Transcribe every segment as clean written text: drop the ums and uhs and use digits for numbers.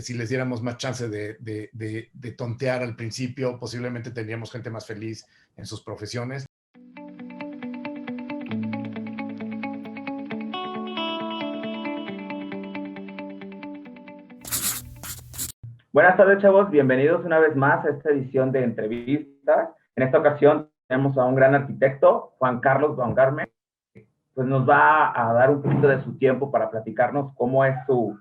si les diéramos más chance de tontear al principio, posiblemente tendríamos gente más feliz en sus profesiones. Buenas tardes, chavos. Bienvenidos una vez más a esta edición de entrevistas. En esta ocasión tenemos a un gran arquitecto, Juan Carlos Baumgartner. Pues nos va a dar un poquito de su tiempo para platicarnos cómo es su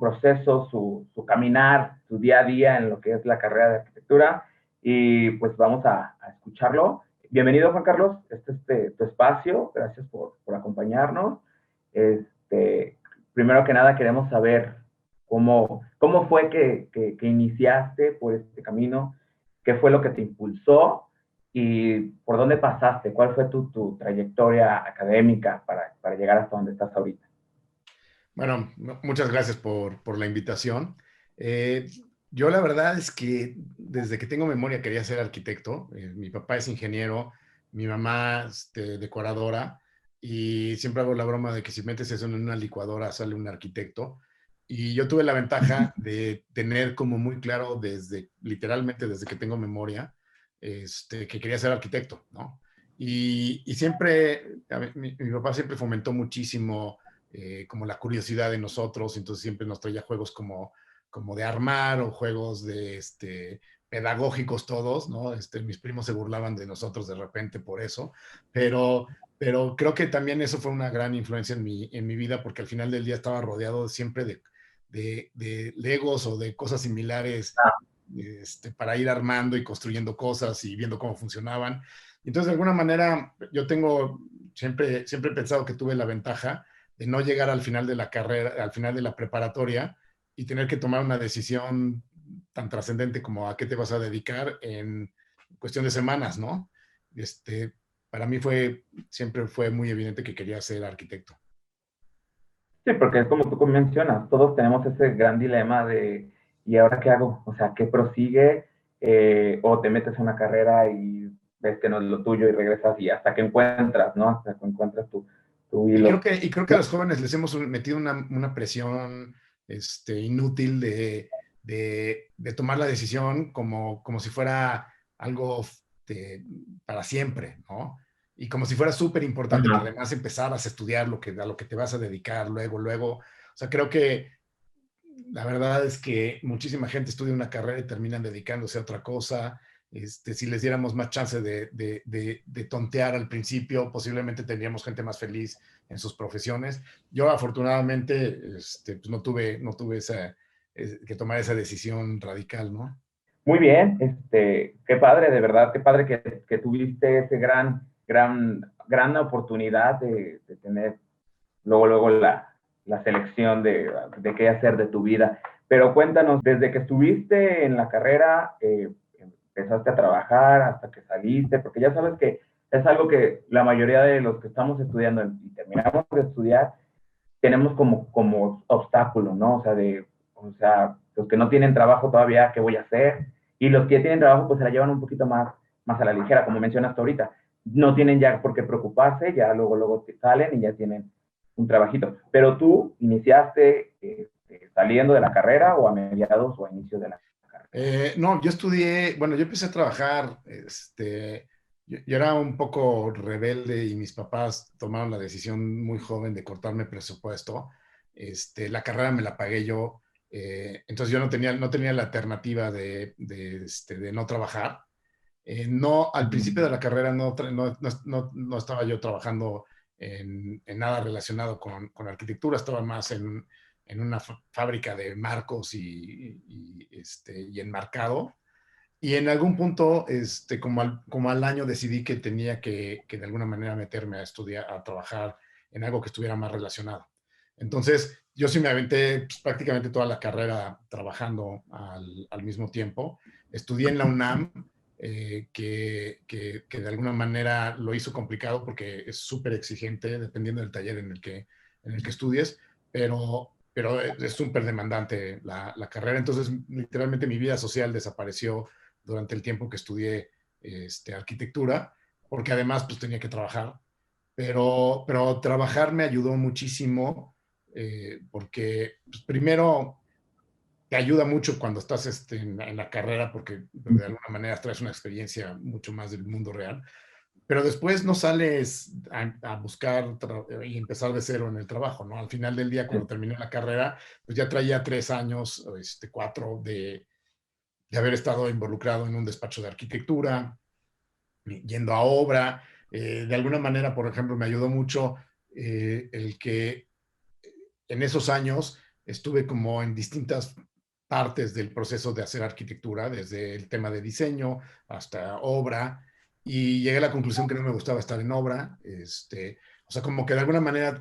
proceso, su caminar, su día a día en lo que es la carrera de arquitectura. Y pues vamos a escucharlo. Bienvenido, Juan Carlos. Este es tu espacio. Gracias por acompañarnos. Primero que nada, queremos saber cómo fue que iniciaste por este camino, qué fue lo que te impulsó y por dónde pasaste, cuál fue tu trayectoria académica para llegar hasta donde estás ahorita. Bueno, muchas gracias por la invitación. Yo la verdad es que desde que tengo memoria quería ser arquitecto. Mi papá es ingeniero, mi mamá decoradora, y siempre hago la broma de que si metes eso en una licuadora sale un arquitecto. Y yo tuve la ventaja de tener como muy claro literalmente desde que tengo memoria, que quería ser arquitecto, ¿no? Y siempre, mi papá siempre fomentó muchísimo como la curiosidad de nosotros, entonces siempre nos traía juegos como de armar o juegos pedagógicos todos, ¿no? Mis primos se burlaban de nosotros de repente por eso, pero creo que también eso fue una gran influencia en mi vida, porque al final del día estaba rodeado siempre de Legos o de cosas similares, para ir armando y construyendo cosas y viendo cómo funcionaban. Entonces, de alguna manera, yo siempre he pensado que tuve la ventaja de no llegar al final de la carrera, al final de la preparatoria, y tener que tomar una decisión tan trascendente como a qué te vas a dedicar en cuestión de semanas, ¿no? Para mí siempre fue muy evidente que quería ser arquitecto. Sí, porque es como tú mencionas, todos tenemos ese gran dilema de, ¿y ahora qué hago? O sea, ¿qué prosigue? O te metes a una carrera y ves que no es lo tuyo y regresas y hasta que encuentras, ¿no? Hasta que encuentras tu hilo. Y creo que a los jóvenes les hemos metido una presión inútil de tomar la decisión como si fuera algo para siempre, ¿no? Y como si fuera súper importante que Ajá. además empezaras a estudiar a lo que te vas a dedicar luego. O sea, creo que la verdad es que muchísima gente estudia una carrera y terminan dedicándose a otra cosa. Si les diéramos más chance de tontear al principio, posiblemente tendríamos gente más feliz en sus profesiones. Yo afortunadamente pues no tuve que tomar esa decisión radical, ¿no? Muy bien, qué padre, de verdad, qué padre que tuviste ese gran oportunidad de tener luego la selección de qué hacer de tu vida. Pero cuéntanos, desde que estuviste en la carrera, empezaste a trabajar hasta que saliste, porque ya sabes que es algo que la mayoría de los que estamos estudiando y terminamos de estudiar, tenemos como obstáculo, ¿no? O sea, los que no tienen trabajo todavía, ¿qué voy a hacer? Y los que tienen trabajo, pues se la llevan un poquito más a la ligera, como mencionaste ahorita. No tienen ya por qué preocuparse, ya luego salen y ya tienen un trabajito. Pero tú iniciaste saliendo de la carrera o a mediados o a inicios de la carrera. No, yo empecé a trabajar, yo era un poco rebelde y mis papás tomaron la decisión muy joven de cortarme presupuesto. La carrera me la pagué yo, entonces yo no tenía la alternativa de no trabajar. No, al principio de la carrera no estaba yo trabajando en nada relacionado con arquitectura, estaba más en una fábrica de marcos y enmarcado. Y en algún punto, como al año, decidí que tenía que de alguna manera meterme a estudiar, a trabajar en algo que estuviera más relacionado. Entonces, yo sí me aventé pues, prácticamente toda la carrera trabajando al mismo tiempo. Estudié en la UNAM, que de alguna manera lo hizo complicado porque es súper exigente dependiendo del taller en el que estudies, pero es súper demandante la carrera. Entonces, literalmente mi vida social desapareció durante el tiempo que estudié arquitectura, porque además pues tenía que trabajar, pero trabajar me ayudó muchísimo, porque pues, primero te ayuda mucho cuando estás en la carrera porque de alguna manera traes una experiencia mucho más del mundo real. Pero después no sales a buscar y empezar de cero en el trabajo, ¿no? Al final del día, cuando terminé la carrera, pues ya traía 3 años, 4 de haber estado involucrado en un despacho de arquitectura, yendo a obra. De alguna manera, por ejemplo, me ayudó mucho el que en esos años estuve como en distintas partes del proceso de hacer arquitectura, desde el tema de diseño hasta obra, y llegué a la conclusión que no me gustaba estar en obra. O sea, como que de alguna manera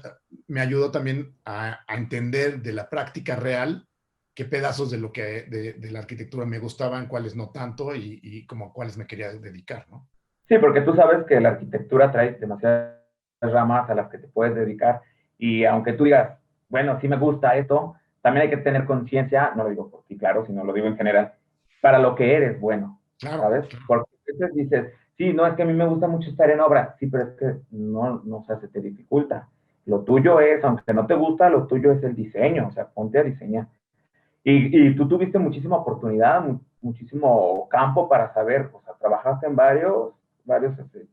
me ayudó también a entender de la práctica real qué pedazos de lo que de la arquitectura me gustaban, cuáles no tanto y como cuáles me quería dedicar, ¿no? Sí, porque tú sabes que la arquitectura trae demasiadas ramas a las que te puedes dedicar y aunque tú digas, bueno, sí me gusta esto, también hay que tener conciencia, no lo digo por ti, claro, sino lo digo en general, para lo que eres bueno, Claro, ¿sabes? claro. Porque a veces dices, sí, no, es que a mí me gusta mucho estar en obra, sí, pero es que no, o sea, se te dificulta. Lo tuyo es, aunque no te gusta, lo tuyo es el diseño, o sea, ponte a diseñar. Y tú tuviste muchísima oportunidad, muchísimo campo para saber, o sea, trabajaste en varios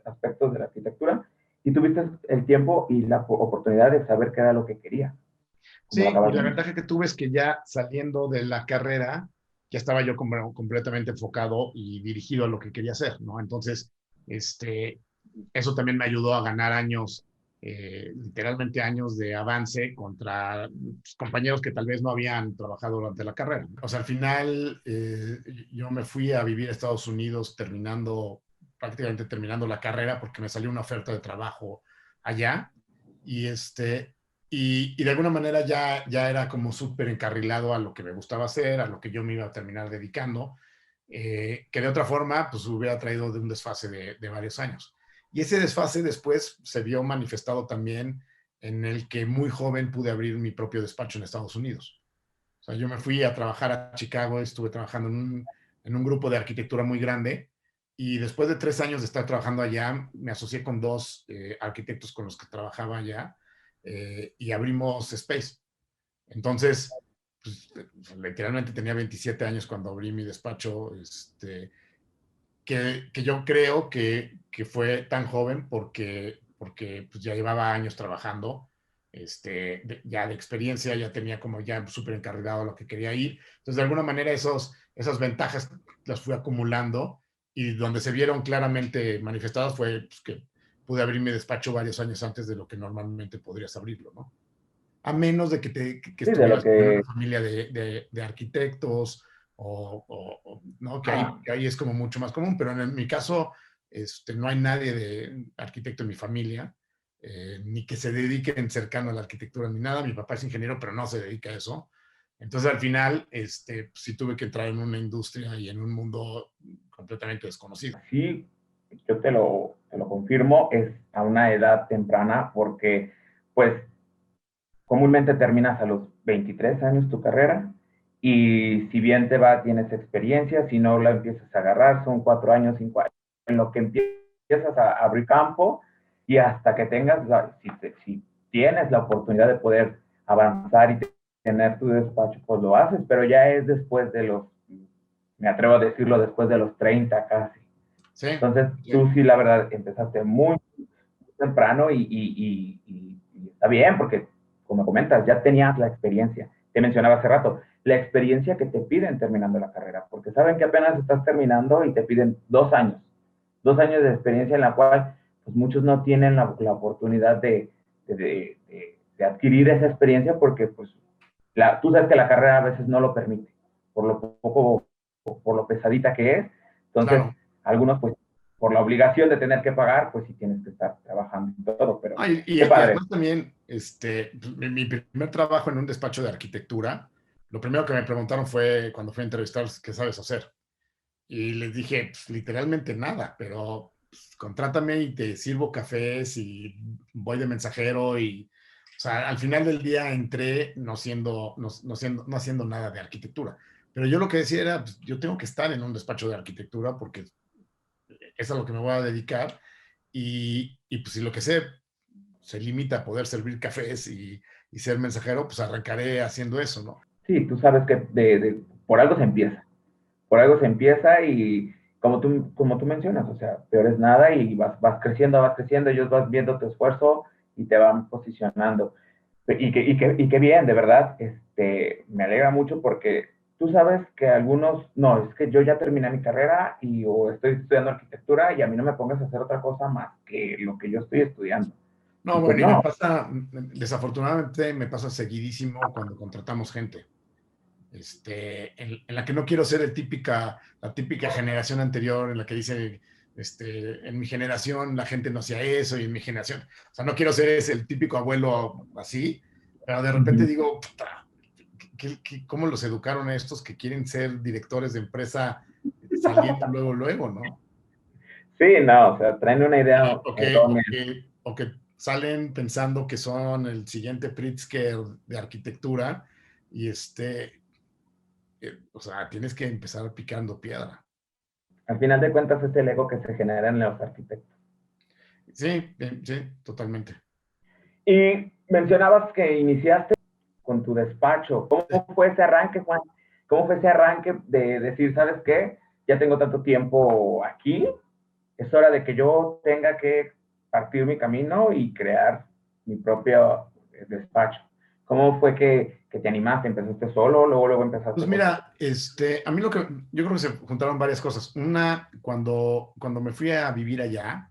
aspectos de la arquitectura y tuviste el tiempo y la oportunidad de saber qué era lo que quería, como lo Sí, y acabas de la mencionar. ventaja que tuve es que ya saliendo de la carrera, ya estaba yo como completamente enfocado y dirigido a lo que quería hacer, ¿no? Entonces, este, eso también me ayudó a ganar años, literalmente años de avance contra pues, compañeros que tal vez no habían trabajado durante la carrera. O sea, al final yo me fui a vivir a Estados Unidos prácticamente terminando la carrera porque me salió una oferta de trabajo allá y y de alguna manera ya era como súper encarrilado a lo que me gustaba hacer, a lo que yo me iba a terminar dedicando, que de otra forma pues hubiera traído de un desfase de varios años. Y ese desfase después se vio manifestado también en el que muy joven pude abrir mi propio despacho en Estados Unidos. O sea, yo me fui a trabajar a Chicago, estuve trabajando en un grupo de arquitectura muy grande y después de 3 años de estar trabajando allá, me asocié con dos arquitectos con los que trabajaba allá y abrimos Space. Entonces, pues, literalmente tenía 27 años cuando abrí mi despacho, que yo creo que fue tan joven porque pues, ya llevaba años trabajando, ya de experiencia, ya tenía como ya súper encarrilado a lo que quería ir. Entonces, de alguna manera, esas ventajas las fui acumulando y donde se vieron claramente manifestadas fue pues, que pude abrir mi despacho varios años antes de lo que normalmente podrías abrirlo, ¿no? A menos de que Sí, de lo estuvieras en una que, familia de arquitectos ¿no? ah, Que ahí es como mucho más común, pero en mi caso no hay nadie de arquitecto en mi familia, ni que se dedique en cercano a la arquitectura ni nada. Mi papá es ingeniero, pero no se dedica a eso. Entonces al final sí tuve que entrar en una industria y en un mundo completamente desconocido. sí, yo te lo confirmo, es a una edad temprana porque, pues, comúnmente terminas a los 23 años tu carrera y si bien te va, tienes experiencia, si no la empiezas a agarrar, son 4 años, 5 años, en lo que empiezas a abrir campo y hasta que tengas, si tienes la oportunidad de poder avanzar y tener tu despacho, pues lo haces, pero ya es después de me atrevo a decirlo, después de los 30 casi. Sí, Entonces, sí, tú sí, la verdad, empezaste muy temprano y está bien, porque como comentas, ya tenías la experiencia. Te mencionaba hace rato, la experiencia que te piden terminando la carrera, porque saben que apenas estás terminando y te piden 2 años, 2 años de experiencia en la cual pues muchos no tienen la oportunidad de adquirir esa experiencia porque pues tú sabes que la carrera a veces no lo permite, por lo poco, por lo pesadita que es. Entonces, claro. algunos pues por la obligación de tener que pagar, pues sí tienes que estar trabajando y todo, pero qué Y padre. además también, mi primer trabajo en un despacho de arquitectura, lo primero que me preguntaron fue cuando fui a entrevistar, ¿qué sabes hacer? Y les dije, pues, literalmente nada, pero pues, contrátame y te sirvo cafés y voy de mensajero o sea, al final del día entré no haciendo nada de arquitectura. Pero yo lo que decía era, pues, yo tengo que estar en un despacho de arquitectura porque es a lo que me voy a dedicar y pues si lo que sé se limita a poder servir cafés y ser mensajero, pues arrancaré haciendo eso, ¿no? Sí, tú sabes que por algo se empieza. Por algo se empieza y como tú mencionas, o sea, peor es nada y vas creciendo, ellos vas viendo tu esfuerzo y te van posicionando. Y qué bien, de verdad, me alegra mucho porque tú sabes que algunos, no, es que yo ya terminé mi carrera o estoy estudiando arquitectura y a mí no me pongas a hacer otra cosa más que lo que yo estoy estudiando. Y No, pues bueno, y me no, pasa, desafortunadamente me pasa seguidísimo cuando contratamos gente. En la que no quiero ser la típica generación anterior en la que dice, en mi generación la gente no hacía eso y en mi generación, o sea, no quiero ser ese, el típico abuelo así, pero de repente ujú. digo, puta, ¿cómo los educaron a estos que quieren ser directores de empresa saliendo luego, luego, ¿no? Sí, no, o sea, traen una idea O que, errónea. o que salen pensando que son el siguiente Pritzker de arquitectura y o sea, tienes que empezar picando piedra. Al final de cuentas es el ego que se genera en los arquitectos. Sí, sí, totalmente. Y mencionabas que iniciaste con tu despacho. ¿Cómo fue ese arranque, Juan? ¿Cómo fue ese arranque de decir, ¿sabes qué? Ya tengo tanto tiempo aquí, es hora de que yo tenga que partir mi camino y crear mi propio despacho. ¿Cómo fue que te animaste? ¿Empezaste solo? Luego Pues empezaste con... mira, a mí yo creo que se juntaron varias cosas. Una, cuando me fui a vivir allá,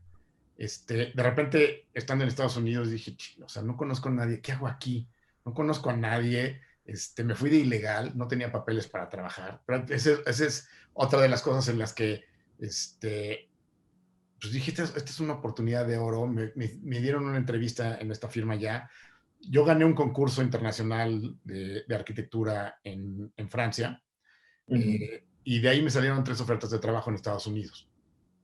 de repente, estando en Estados Unidos, dije, o sea, no conozco a nadie, ¿qué hago aquí? No conozco a nadie, me fui de ilegal, no tenía papeles para trabajar. Pero esa es otra de las cosas en las que, pues dije, esta es una oportunidad de oro. Me dieron una entrevista en esta firma ya. Yo gané un concurso internacional de arquitectura en Francia, Uh -huh. y de ahí me salieron 3 ofertas de trabajo en Estados Unidos.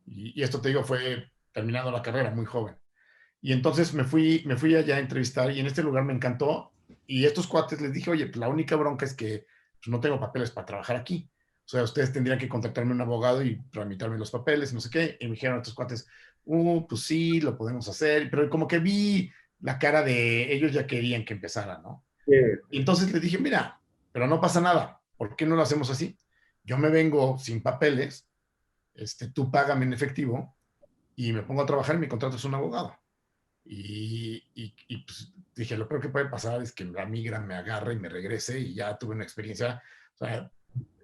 Y esto te digo, fue terminando la carrera, muy joven. Y entonces me fui allá a entrevistar y en este lugar me encantó. Y estos cuates les dije, oye, pues la única bronca es que pues, no tengo papeles para trabajar aquí. O sea, ustedes tendrían que contactarme un abogado y tramitarme los papeles, no sé qué. Y me dijeron estos cuates, pues sí, lo podemos hacer. Pero como que vi la cara de ellos ya querían que empezara, ¿no? Sí, Y entonces les dije, mira, pero no pasa nada. ¿Por qué no lo hacemos así? Yo me vengo sin papeles, tú págame en efectivo y me pongo a trabajar y mi contrato es un abogado. Pues dije, lo peor que puede pasar es que la migra me agarre y me regrese y ya tuve una experiencia, o sea,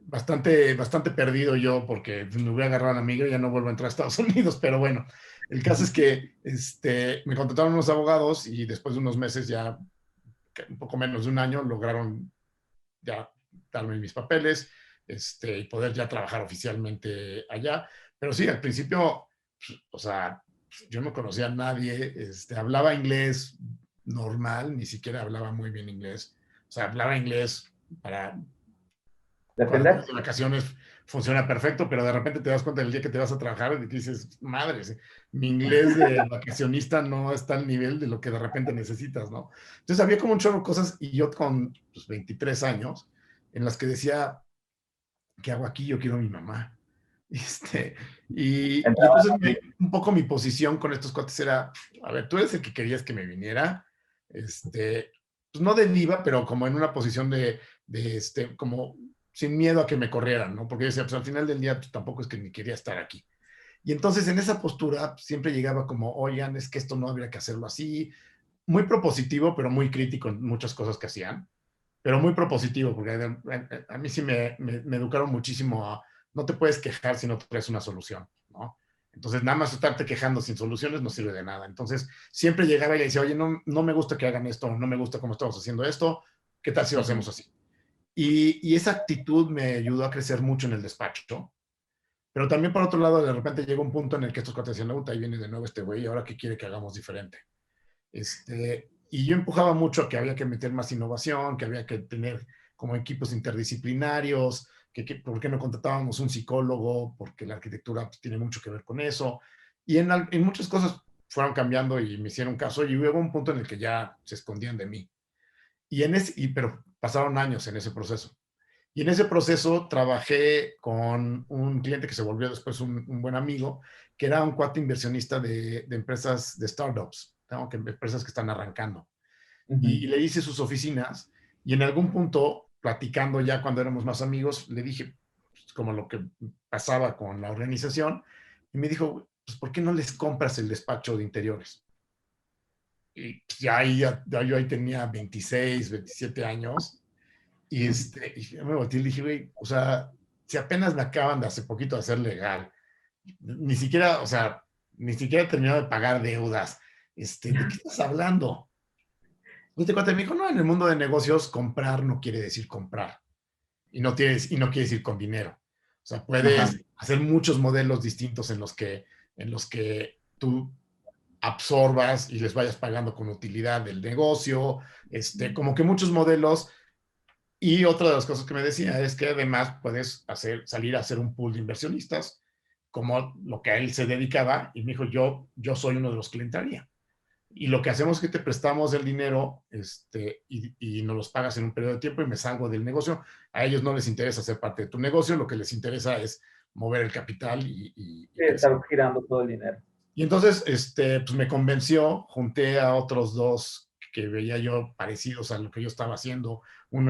bastante perdido yo porque me voy a agarrar a la migra y ya no vuelvo a entrar a Estados Unidos, pero bueno, el caso es que me contrataron unos abogados y después de unos meses, ya un poco menos de un año, lograron ya darme mis papeles, y poder ya trabajar oficialmente allá. Pero sí, al principio, o sea, yo no conocía a nadie, hablaba inglés normal, ni siquiera hablaba muy bien inglés. O sea, hablaba inglés para cuando estás defender. de vacaciones, funciona perfecto, pero de repente te das cuenta del día que te vas a trabajar y dices, madre, mi inglés de vacacionista no está al nivel de lo que de repente necesitas, ¿no? Entonces había como un chorro de cosas y yo con 23 años en las que decía, ¿qué hago aquí? Yo quiero a mi mamá. Este, y Entraba entonces en un poco mi posición con estos cuates era, a ver, tú eres el que querías que me viniera, pues no de diva, pero como en una posición como sin miedo a que me corrieran, ¿no? Porque yo decía, pues al final del día pues, tampoco es que ni quería estar aquí. Y entonces en esa postura pues, siempre llegaba como, oigan, es que esto no habría que hacerlo así, muy propositivo, pero muy crítico en muchas cosas que hacían, pero muy propositivo, porque a mí sí me educaron muchísimo a no te puedes quejar si no traes una solución, ¿no? Entonces, nada más estarte quejando sin soluciones no sirve de nada. Entonces, siempre llegaba y le decía, oye, no me gusta que hagan esto, no me gusta cómo estamos haciendo esto, ¿qué tal si lo hacemos así? Y esa actitud me ayudó a crecer mucho en el despacho, pero también por otro lado, de repente llegó un punto en el que estos cuates decían, ahí viene de nuevo este güey, ahora qué quiere que hagamos diferente. Y yo empujaba mucho a que había que meter más innovación, que había que tener como equipos interdisciplinarios, por qué no contratábamos un psicólogo, porque la arquitectura pues, tiene mucho que ver con eso. Y en muchas cosas fueron cambiando y me hicieron caso y hubo un punto en el que ya se escondían de mí. Pero pasaron años en ese proceso. Y en ese proceso trabajé con un cliente que se volvió después un buen amigo, que era un cuate inversionista de empresas, de startups, ¿no? Empresas que están arrancando. uh -huh. Y le hice sus oficinas y en algún punto platicando ya cuando éramos más amigos, le dije pues, como lo que pasaba con la organización, y me dijo, pues, ¿por qué no les compras el despacho de interiores? Y ya yo ahí tenía 26, 27 años, y yo me volteé y le dije, güey, o sea, si apenas me acaban de hace poquito de hacer legal, ni siquiera, o sea, ni siquiera he terminado de pagar deudas, ¿de qué estás hablando? Y este cuate me dijo, no, en el mundo de negocios comprar no quiere decir comprar y no quiere decir con dinero. O sea, Ajá. puedes hacer muchos modelos distintos en los que tú absorbas y les vayas pagando con utilidad del negocio, como que muchos modelos. Y otra de las cosas que me decía es que además puedes salir a hacer un pool de inversionistas, como lo que a él se dedicaba, y me dijo, yo soy uno de los que le entraría. Y lo que hacemos es que te prestamos el dinero y nos los pagas en un periodo de tiempo y me salgo del negocio. A ellos no les interesa ser parte de tu negocio, lo que les interesa es mover el capital y Sí, crecer. está girando todo el dinero. Y entonces, pues me convenció, junté a otros dos que veía yo parecidos a lo que yo estaba haciendo, un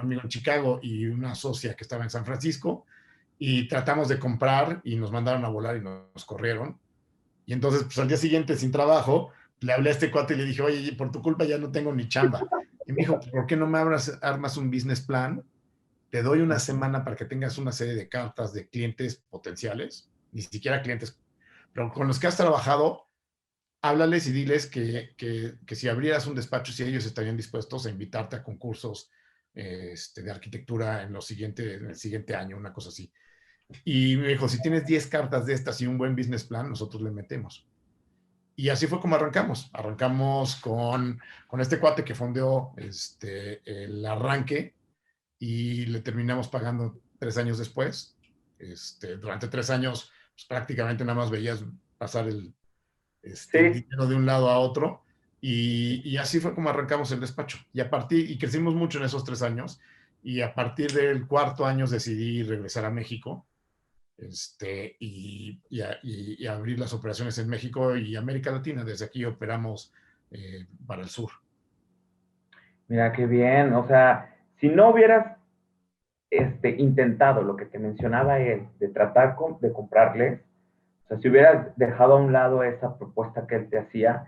amigo en Chicago y una socia que estaba en San Francisco, y tratamos de comprar y nos mandaron a volar y nos corrieron. Y entonces, pues al día siguiente, sin trabajo, le hablé a este cuate y le dije, oye, por tu culpa ya no tengo ni chamba. Y me dijo, ¿por qué no me armas un business plan? Te doy una semana para que tengas una serie de cartas de clientes potenciales, ni siquiera clientes, pero con los que has trabajado, háblales y diles que si abrieras un despacho, si ellos estarían dispuestos a invitarte a concursos de arquitectura en el siguiente año, una cosa así. Y me dijo, si tienes 10 cartas de estas y un buen business plan, nosotros le metemos. Y así fue como arrancamos. Arrancamos con este cuate que fondeó el arranque y le terminamos pagando 3 años después. Durante 3 años, pues, prácticamente nada más veías pasar el Sí, dinero de un lado a otro. Y así fue como arrancamos el despacho. Y crecimos mucho en esos 3 años. Y a partir del cuarto año decidí regresar a México y abrir las operaciones en México y América Latina. Desde aquí operamos para el sur. mira qué bien. O sea, si no hubieras intentado lo que te mencionaba él, de tratar de comprarle, o sea, si hubieras dejado a un lado esa propuesta que él te hacía,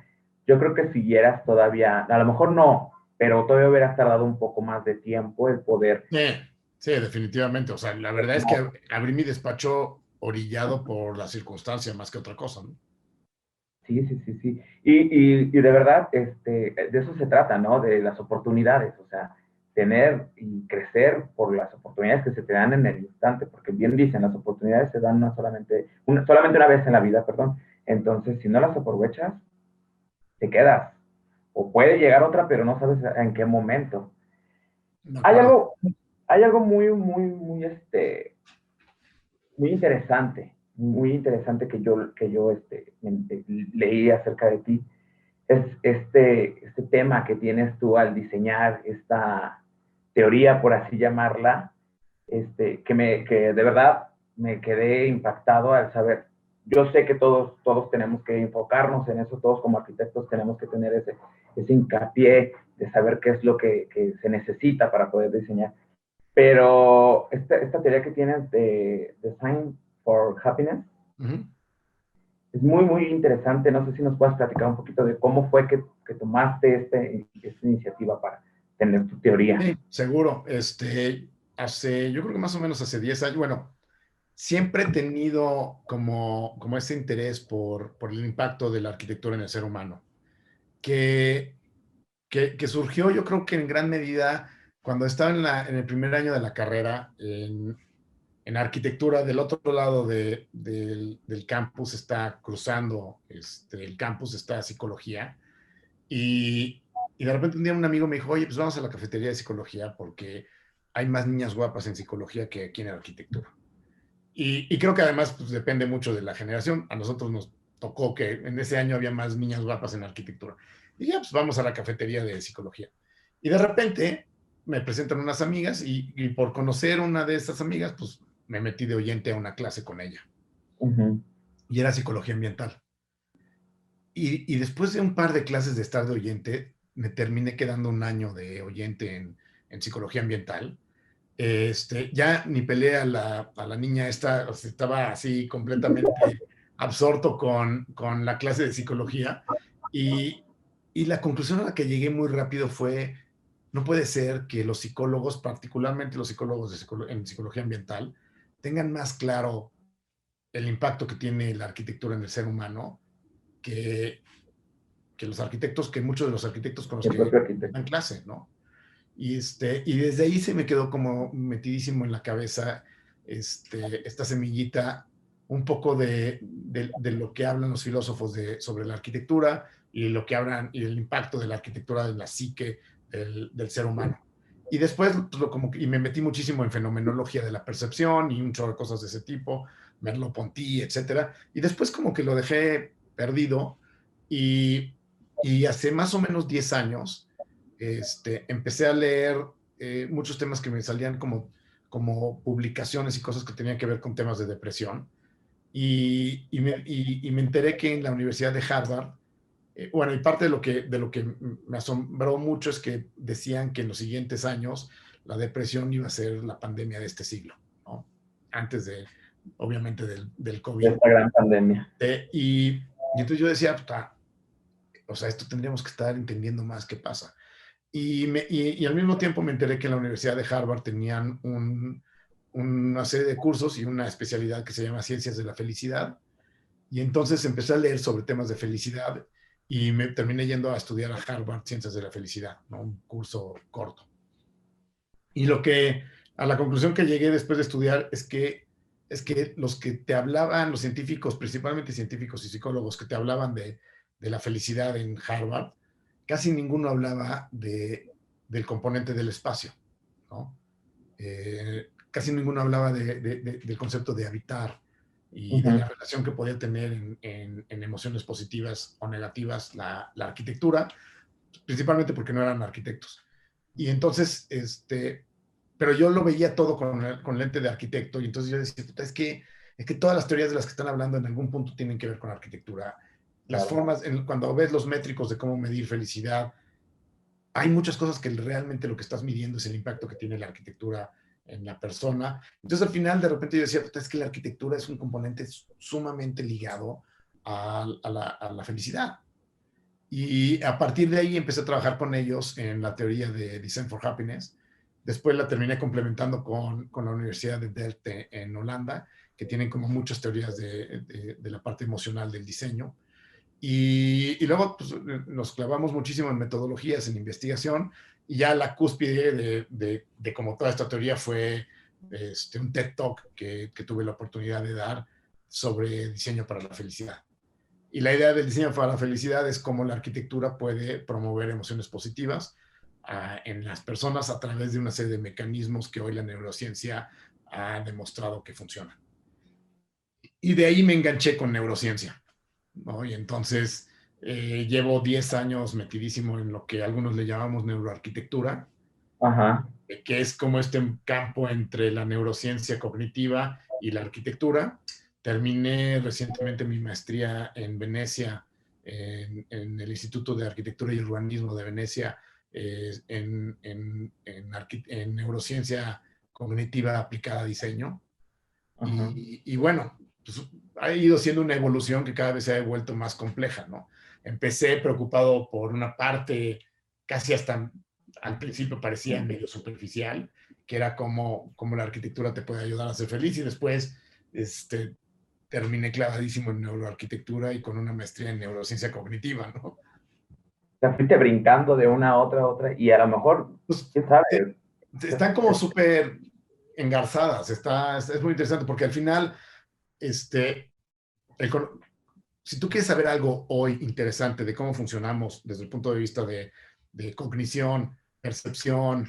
yo creo que siguieras todavía, a lo mejor no, pero todavía hubieras tardado un poco más de tiempo el poder. Sí, sí, definitivamente. O sea, la verdad es que abrí mi despacho orillado por la circunstancia más que otra cosa, ¿no? Sí, sí, sí, sí. Y de verdad, de eso se trata, ¿no? De las oportunidades, o sea, tener y crecer por las oportunidades que se te dan en el instante, porque bien dicen, las oportunidades se dan solamente una vez en la vida, perdón. Entonces, si no las aprovechas, te quedas. O puede llegar otra, pero no sabes en qué momento. De Hay acuerdo. algo, hay algo muy interesante que yo leí acerca de ti. Es este tema que tienes tú al diseñar esta teoría, por así llamarla, que de verdad me quedé impactado al saber. Yo sé que todos tenemos que enfocarnos en eso, todos como arquitectos tenemos que tener ese hincapié de saber qué es lo que se necesita para poder diseñar. Pero esta teoría que tienes de Design for Happiness Ujú. es muy, muy interesante. No sé si nos puedes platicar un poquito de cómo fue que tomaste esta iniciativa para tener tu teoría. Sí, seguro. Yo creo que más o menos hace 10 años, bueno, siempre he tenido como ese interés por el impacto de la arquitectura en el ser humano, que, que surgió yo creo que en gran medida cuando estaba en el primer año de la carrera en arquitectura. Del otro lado del campus está cruzando, el campus está psicología. Y de repente un día un amigo me dijo, oye, pues vamos a la cafetería de psicología porque hay más niñas guapas en psicología que aquí en arquitectura. Y creo que además pues, depende mucho de la generación. A nosotros nos tocó que en ese año había más niñas guapas en arquitectura. Y ya, pues vamos a la cafetería de psicología. Y de repente me presentan unas amigas y por conocer una de estas amigas, pues me metí de oyente a una clase con ella. Uh -huh. Y era psicología ambiental. Y después de un par de clases de estar de oyente, me terminé quedando un año de oyente en psicología ambiental. Ya ni pelea a la niña esta, o sea, estaba así completamente absorto con la clase de psicología y, y la conclusión a la que llegué muy rápido fue, no puede ser que los psicólogos, particularmente los psicólogos en psicología ambiental, tengan más claro el impacto que tiene la arquitectura en el ser humano que, que los arquitectos, que muchos de los arquitectos con los El que propio arquitecto. dan clase, ¿no? Y desde ahí se me quedó como metidísimo en la cabeza esta semillita, un poco de lo que hablan los filósofos sobre la arquitectura y lo que hablan y el impacto de la arquitectura en la psique del ser humano. Y después y me metí muchísimo en fenomenología de la percepción y un chorro de cosas de ese tipo, Merleau-Ponty, etcétera. Y después como que lo dejé perdido y hace más o menos 10 años empecé a leer muchos temas que me salían como publicaciones y cosas que tenían que ver con temas de depresión. Y me enteré que en la Universidad de Harvard, bueno, y parte de lo que me asombró mucho es que decían que en los siguientes años la depresión iba a ser la pandemia de este siglo, ¿no? Antes obviamente, del De COVID. esta gran pandemia. Y entonces yo decía, puta, o sea, esto tendríamos que estar entendiendo más qué pasa. Y al mismo tiempo me enteré que en la Universidad de Harvard tenían una serie de cursos y una especialidad que se llama Ciencias de la Felicidad. Y entonces empecé a leer sobre temas de felicidad y me terminé yendo a estudiar a Harvard Ciencias de la Felicidad, ¿no? Un curso corto. Y a la conclusión que llegué después de estudiar es que los que te hablaban, los científicos, principalmente científicos y psicólogos que te hablaban de la felicidad en Harvard, casi ninguno hablaba del componente del espacio, ¿no? Casi ninguno hablaba del concepto de habitar y de la relación que podía tener en emociones positivas o negativas la arquitectura, principalmente porque no eran arquitectos. Y entonces, pero yo lo veía todo con lente de arquitecto y entonces yo decía, es que todas las teorías de las que están hablando en algún punto tienen que ver con arquitectura. Las Claro. formas, cuando ves los métricos de cómo medir felicidad, hay muchas cosas que realmente lo que estás midiendo es el impacto que tiene la arquitectura en la persona. Entonces al final de repente yo decía, es que la arquitectura es un componente sumamente ligado a la felicidad. Y a partir de ahí empecé a trabajar con ellos en la teoría de Design for Happiness. Después la terminé complementando con la Universidad de Delft en Holanda, que tienen como muchas teorías de la parte emocional del diseño. Y luego pues, nos clavamos muchísimo en metodologías, en investigación, y ya la cúspide de como toda esta teoría fue un TED Talk que tuve la oportunidad de dar sobre diseño para la felicidad. Y la idea del diseño para la felicidad es cómo la arquitectura puede promover emociones positivas en las personas a través de una serie de mecanismos que hoy la neurociencia ha demostrado que funcionan. Y de ahí me enganché con neurociencia, ¿no? Y entonces llevo 10 años metidísimo en lo que algunos le llamamos neuroarquitectura, Ajá. que es como este campo entre la neurociencia cognitiva y la arquitectura. Terminé recientemente mi maestría en Venecia, en el Instituto de Arquitectura y Urbanismo de Venecia, en neurociencia cognitiva aplicada a diseño. Ajá. Y bueno, pues, ha ido siendo una evolución que cada vez se ha vuelto más compleja, ¿no? Empecé preocupado por una parte casi hasta al principio parecía medio superficial, que era cómo la arquitectura te puede ayudar a ser feliz, y después terminé clavadísimo en neuroarquitectura y con una maestría en neurociencia cognitiva, ¿no? Te fuiste brincando de una a otra, y a lo mejor, Pues, quién sabe. están como súper engarzadas, es muy interesante porque al final, este, el, si tú quieres saber algo hoy interesante de cómo funcionamos desde el punto de vista de cognición, percepción,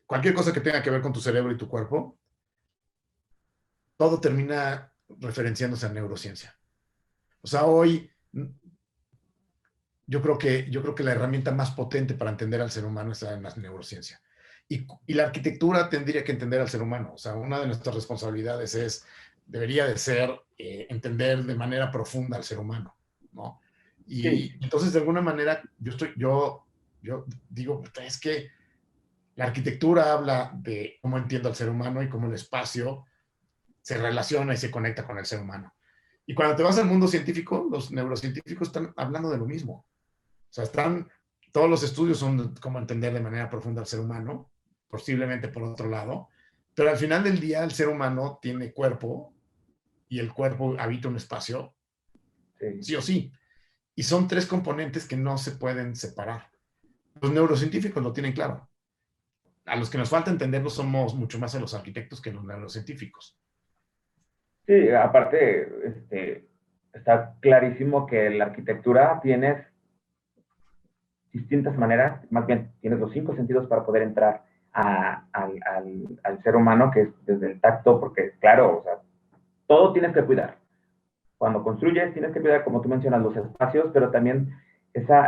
cualquier cosa que tenga que ver con tu cerebro y tu cuerpo, todo termina referenciándose a neurociencia. O sea, hoy yo creo que la herramienta más potente para entender al ser humano está en la neurociencia. Y la arquitectura tendría que entender al ser humano. O sea, una de nuestras responsabilidades debería de ser entender de manera profunda al ser humano, ¿no? Sí, Y entonces, de alguna manera, yo digo, es que La arquitectura habla de cómo entiendo al ser humano y cómo el espacio se relaciona y se conecta con el ser humano. Y cuando te vas al mundo científico, los neurocientíficos están hablando de lo mismo. O sea, todos los estudios son cómo entender de manera profunda al ser humano, posiblemente por otro lado, pero al final del día el ser humano tiene cuerpo y el cuerpo habita un espacio, Sí. sí o sí. Y son tres componentes que no se pueden separar. Los neurocientíficos lo tienen claro. A los que nos falta entenderlo somos mucho más a los arquitectos que los neurocientíficos. Sí, aparte, está clarísimo que la arquitectura tienes distintas maneras, más bien tienes los 5 sentidos para poder entrar al ser humano, que es desde el tacto, porque claro, o sea, todo tienes que cuidar. Cuando construyes tienes que cuidar, como tú mencionas, los espacios, pero también esa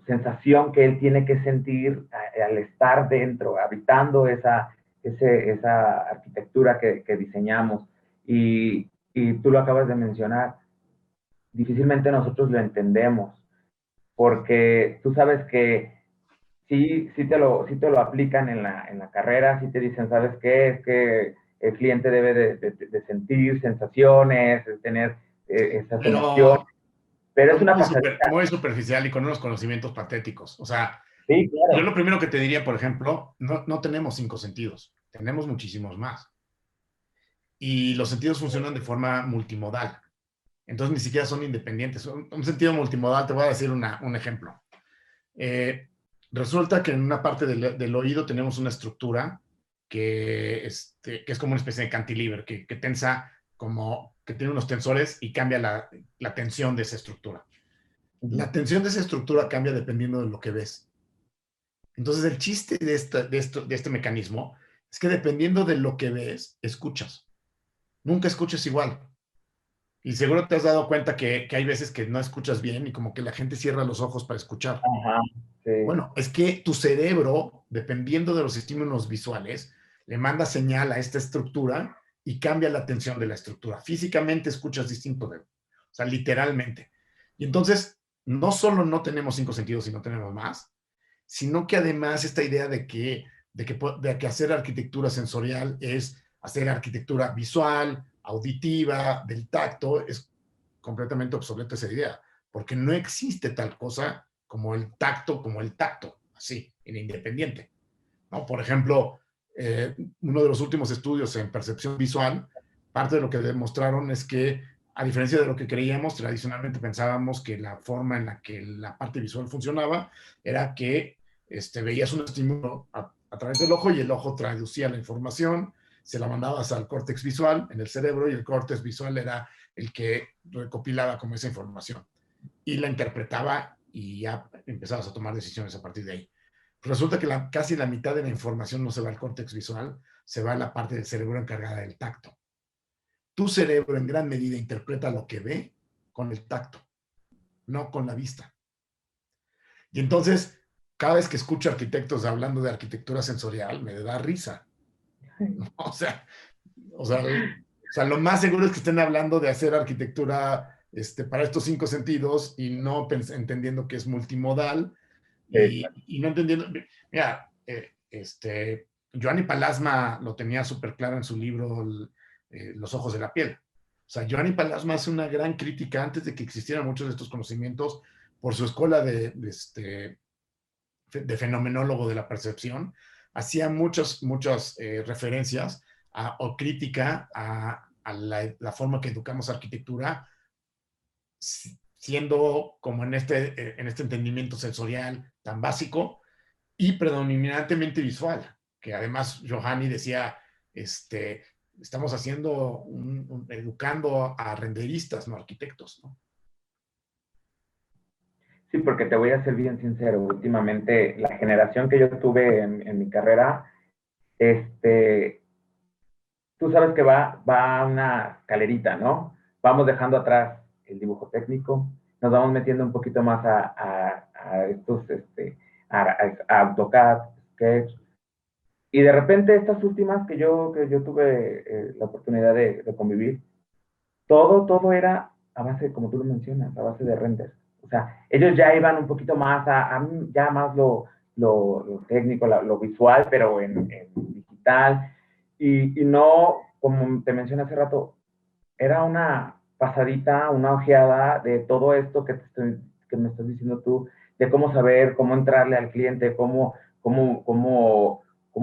sensación que él tiene que sentir al estar dentro, habitando esa arquitectura que diseñamos. Y tú lo acabas de mencionar, difícilmente nosotros lo entendemos, porque tú sabes que sí te lo aplican en la carrera, sí te dicen, ¿sabes qué? Es que el cliente debe de sentir sensaciones, de tener esas emociones, Pero, pero pero es una pasadita. muy superficial y con unos conocimientos patéticos. O sea, Sí, yo claro. lo primero que te diría, por ejemplo, no tenemos cinco sentidos, tenemos muchísimos más. Y los sentidos funcionan de forma multimodal. Entonces ni siquiera son independientes. Un sentido multimodal, te voy a decir un ejemplo. Eh, Resulta que en una parte del oído tenemos una estructura que es como una especie de cantilever, que tensa como que tiene unos tensores y cambia la tensión de esa estructura. La tensión de esa estructura cambia dependiendo de lo que ves. Entonces el chiste de este mecanismo es que dependiendo de lo que ves, escuchas. Nunca escuchas igual. Y seguro te has dado cuenta que hay veces que no escuchas bien y como que la gente cierra los ojos para escuchar. Ajá, sí. Bueno, es que tu cerebro, dependiendo de los estímulos visuales, le manda señal a esta estructura y cambia la tensión de la estructura. Físicamente escuchas distinto, o sea, literalmente. Y entonces, no solo no tenemos cinco sentidos y no tenemos más, sino que además esta idea de que hacer arquitectura sensorial es hacer arquitectura visual, auditiva, del tacto, es completamente obsoleta esa idea, porque no existe tal cosa como el tacto, así, en independiente, ¿no? Por ejemplo, uno de los últimos estudios en percepción visual, parte de lo que demostraron es que, a diferencia de lo que creíamos, tradicionalmente pensábamos que la forma en la que la parte visual funcionaba era que veías un estímulo a través del ojo y el ojo traducía la información, se la mandabas al córtex visual en el cerebro y el córtex visual era el que recopilaba como esa información y la interpretaba y ya empezabas a tomar decisiones a partir de ahí. Resulta que casi la mitad de la información no se va al córtex visual, se va a la parte del cerebro encargada del tacto. Tu cerebro en gran medida interpreta lo que ve con el tacto, no con la vista. Y entonces, cada vez que escucho arquitectos hablando de arquitectura sensorial, me da risa. O sea, o sea, lo más seguro es que estén hablando de hacer arquitectura para estos cinco sentidos y no entendiendo que es multimodal Sí, y no entendiendo. Mira, Giovanni Palasma lo tenía súper claro en su libro Los ojos de la piel. O sea, Giovanni Palasma hace una gran crítica antes de que existieran muchos de estos conocimientos por su escuela de fenomenólogo de la percepción, hacía muchas referencias o crítica a la forma que educamos arquitectura, siendo como en este entendimiento sensorial tan básico y predominantemente visual, que además Johanny decía, estamos haciendo, educando a renderistas, no arquitectos, ¿no? sí, porque te voy a ser bien sincero, últimamente la generación que yo tuve en mi carrera, este, tú sabes que va una escalerita, ¿no? Vamos dejando atrás el dibujo técnico, nos vamos metiendo un poquito más a estos, a AutoCAD, Sketch, y de repente estas últimas que yo tuve la oportunidad de convivir, todo era a base, como tú lo mencionas, a base de render. O sea, ellos ya iban un poquito más ya más lo técnico, lo visual, pero en digital. Y no, como te mencioné hace rato, era una pasadita, una ojeada de todo esto que me estás diciendo tú, de cómo saber, cómo entrarle al cliente, cómo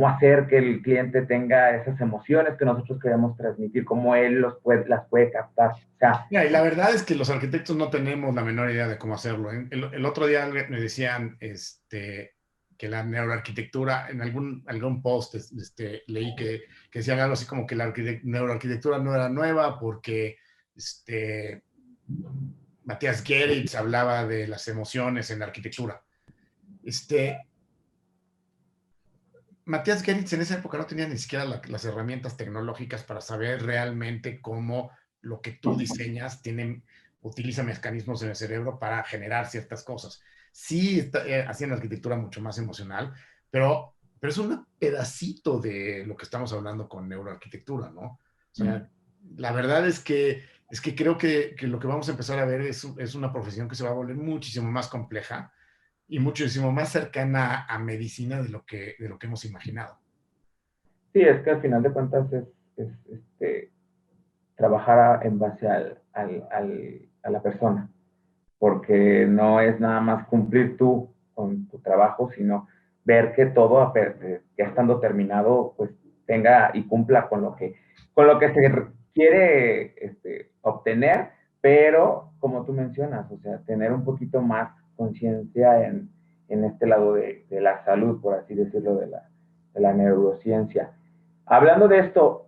hacer que el cliente tenga esas emociones que nosotros queremos transmitir, cómo él las puede captar. O sea, Ya, y la verdad es que los arquitectos no tenemos la menor idea de cómo hacerlo. El otro día me decían que la neuroarquitectura, en algún post leí que decían algo así como que la neuroarquitectura no era nueva porque Matías Geritz hablaba de las emociones en la arquitectura. Matías Geritz en esa época no tenía ni siquiera las herramientas tecnológicas para saber realmente cómo lo que tú diseñas utiliza mecanismos en el cerebro para generar ciertas cosas. Sí, hacían arquitectura mucho más emocional, pero es un pedacito de lo que estamos hablando con neuroarquitectura, ¿no? O sea, la verdad es que creo que lo que vamos a empezar a ver es una profesión que se va a volver muchísimo más compleja y muchísimo más cercana a medicina de lo que hemos imaginado. sí, es que al final de cuentas trabajar en base a la persona, porque no es nada más cumplir tú con tu trabajo, sino ver que todo, ya estando terminado, pues tenga y cumpla con lo que se quiere obtener, pero como tú mencionas, o sea, tener un poquito más conciencia en este lado de la salud, por así decirlo, de la neurociencia. Hablando de esto